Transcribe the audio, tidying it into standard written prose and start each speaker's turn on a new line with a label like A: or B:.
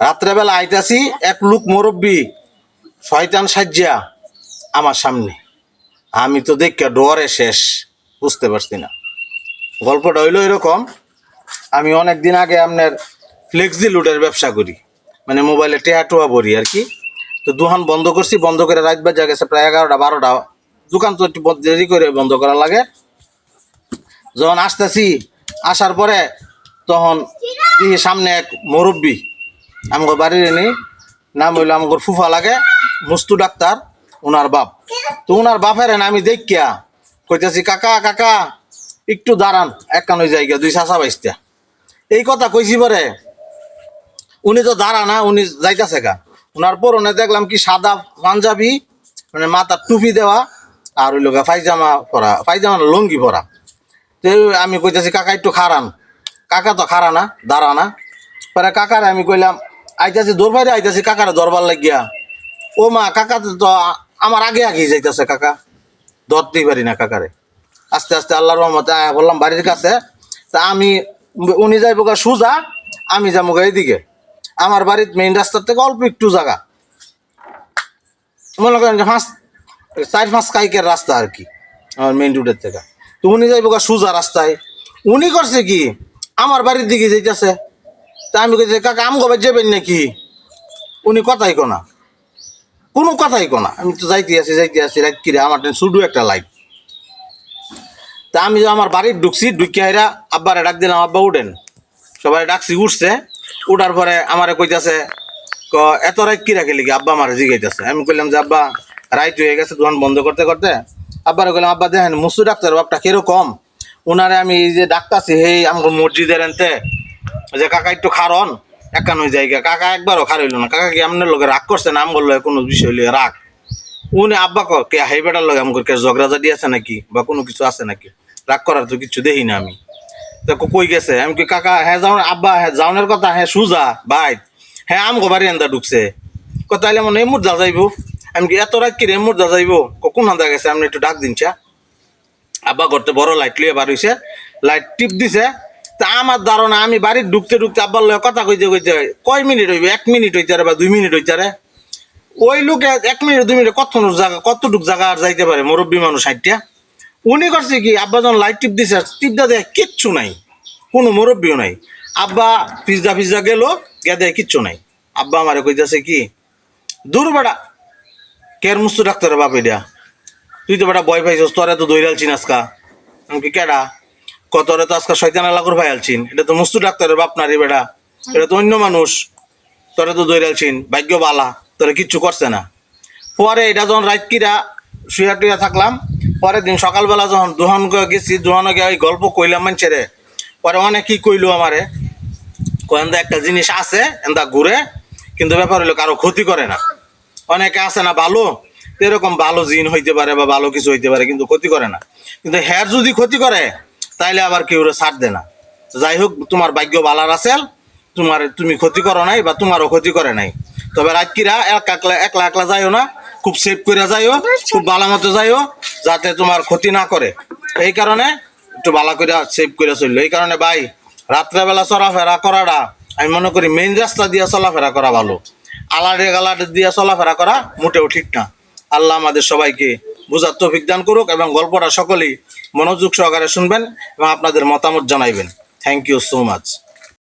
A: রাত্রেবেলা আইতাছি, এক লোক মুরব্বী শয়তান সাজ্জা আমার সামনে। আমি তো দেখে ডরে শেষ, বুঝতে পারছি না। গল্পটা হইলো এরকম, আমি অনেক দিন আগে আপনার ফ্লেক্সি লুডের ব্যবসা করি, মানে মোবাইলে টেয়া টোয়া ভরি আর কি। তো দোকান বন্ধ করছি, বন্ধ করে রাত বাজা গেছে প্রায় 11টা 12টা। দোকান তো একটু দেরি করে বন্ধ করা লাগে। যখন আসতেছি, আসার পরে তখন দেখি সামনে এক মুরব্বী আমাকে বাড়ির এনে, নাম হইলো আমাকে ফুফা লাগে, মুস্তু ডাক্তার, ওনার বাপ। তো ওনার বাপের আমি দেখিয়া কইতেছি, কাকা কাকা একটু দাঁড়ান, একখান ওই জায়গা দুই চাষা বাইসটা। এই কথা কইছি পরে উনি তো দাঁড়া না, উনি যাইতেছে গা। ওনার পরনে দেখলাম কি সাদা পাঞ্জাবি, মানে মাথার টুপি দেওয়া, আর ওই লোক পায়জামা পরা, পায়জামা না, লুঙ্গি পরা। তো আমি কইতেছি, কাকা একটু খারান। কাকা তো খারা না, দাঁড়া না। পরে কাকারে আমি কইলাম, আইতাছি দৌড় বাইরে আইতাছি কাকারে দরবার লাগিয়া। ও মা, কাকা তো আমার আগে আগে যাইতেছে, কাকা ধরতেই পারি না কাকারে। আস্তে আস্তে আল্লাহর রহমতে বললাম বাড়ির কাছে। তা আমি, উনি যাইব গা সোজা, আমি যাবো গা এইদিকে। আমার বাড়ির মেইন রাস্তার থেকে অল্প একটু জায়গা, মনে করেন যে 4-5 কাইকের রাস্তা আর কি আমার মেইন রোডের থেকে। তো উনি যাইব গা সোজা রাস্তায়। উনি করছে কি, আমার বাড়ির দিকে যাইতেছে। তা আমি কইছি, কাকা আমগো বাড়ি যাবেন নাকি? উনি কথাই কোনা, কোনো কথাই কোনা। আমি তো যাইতে আছি রাত কিরে, আমার শুধু একটা লাইট। তা আমি আমার বাড়ির ঢুকছি, ঢুকিয়া এরা আব্বারে ডাক দিলাম, আব্বা উঠেন। সবাই ডাকছি, উঠছে। উঠার পরে আমারে কইতাছে, এত রাত কি রাখে লিখি? আব্বা আমার জিগাইতেছে। আমি কইলাম যে আব্বা রাইট হয়ে গেছে দোকান বন্ধ করতে করতে। আব্বারে কইলাম, আব্বা দেখেন মুসু ডাক্তার বাপটা কিরকম, ওনারে আমি এই যে ডাক্তারছি এই আমাকে মসজিদের এনতে, যে কাকা একটু খারন একান ওই জায়গা। কাকা একবারও খার হইল না। কাকা কি আপনার লোকে রাগ করছে না? আম বললো কোনো বিষয় হইলে রাগ। উনি আব্বা কে হাই বেটার লগে আমাকে ঝগড়াঝাটি আছে নাকি বা কোনো কিছু আছে নাকি? রাগ করার তো কিছু দেখি না আমি। তো কই গেছে? আমি কি কাকা হ্যাঁ যাও আব্বা, হ্যাঁ যাওনের কথা, হ্যাঁ সুজা ভাই, হ্যাঁ আমগো বাড়ি এন্দা ঢুকছে। কথা হইলে মনে এমুর যা যাইব। আমি কি এত রাত কি এমুর যা যাইব? কোন হান্দা গেছে? আপনি একটু ডাক দিনছা। আব্বা করতে বড় লাইট লিয়ে বার হইছে, লাইট টিপ দিছে। তা আমার ধারণা আমি বাড়ির ঢুকতে ঢুকতে আব্বার লগে কথা কইতে কইতে কয় মিনিট হইবে, 1 মিনিট হইতারে বা 2 মিনিট হইতারে। ওই লোকে 1 মিনিট 2 মিনিট কতটুক জায়গা আর যাইতে পারে মুরব্বী মানুষ 60টা। উনি করছে কি, আব্বা যখন লাইট টিপ দিছে, টিপটা দেয় কিচ্ছু নাই, কোনো মুরব্বীও নাই। আব্বা পিজ্জা গেল, গিয়া দেয় কিচ্ছু নাই। আব্বা আমারে কইতাছে কি, দূর বেড়া কের মুস্তু ডাক্তারের বাপ এটা, তুই তো বেটা ভয় পাইছস, তোরে তো দৈরালছিন আজকা। আমি কি কেডা? কতরে তো আজকা শয়তান এলাকার ভাই আলছিন, এটা তো মুস্তু ডাক্তারের বাপ না রে বেটা, এটা তো অন্য মানুষ। তোরে তো দৈরালছিন, ভাগ্য বালা, তোরে কিচ্ছু করছে না। পরে এটা যখন রাতকিরা শুয়া টুয়া থাকলাম, পরের দিন সকালবেলা যখন দোহান গেছি, দোহানে গিয়ে ওই গল্প কইলাম মানুষেরে। পরে অনেকেই কইলো আমারে, কয়েন্দা একটা জিনিস আছে এন্দা ঘুরে, কিন্তু ব্যাপার হইলো কারো ক্ষতি করে না। অনেকে আছে না ভালো, এরকম ভালো জিন হইতে পারে বা ভালো কিছু হইতে পারে, কিন্তু ক্ষতি করে না। কিন্তু হ্যার যদি ক্ষতি করে তাইলে আবার কেউ ছাড় দে না। যাই হোক, তোমার ভাগ্য বালার আছে, তুমি ক্ষতি করো নাই বা তোমারও ক্ষতি করে নাই। তবে রাতকিরা একলা একলা যাইও না, খুব সেফ করে যাইও, খুব ভালো মতো যাইও, যাতে তোমার ক্ষতি না করে। এই কারণে একটু ভালো করে সেভ করে চললো। এই কারণে ভাই, রাত্রেবেলা চলাফেরা করাটা আমি মনে করি মেইন রাস্তা দিয়ে চলাফেরা করা ভালো। আলাডে গালাডে দিয়ে চলাফেরা করা মোটেও ঠিক না। আল্লাহ আমাদের সবাইকে বোঝার তৌফিক দান করুক, এবং গল্পটা সকলেই মনোযোগ সহকারে শুনবেন এবং আপনাদের মতামত জানাইবেন। Thank you so much.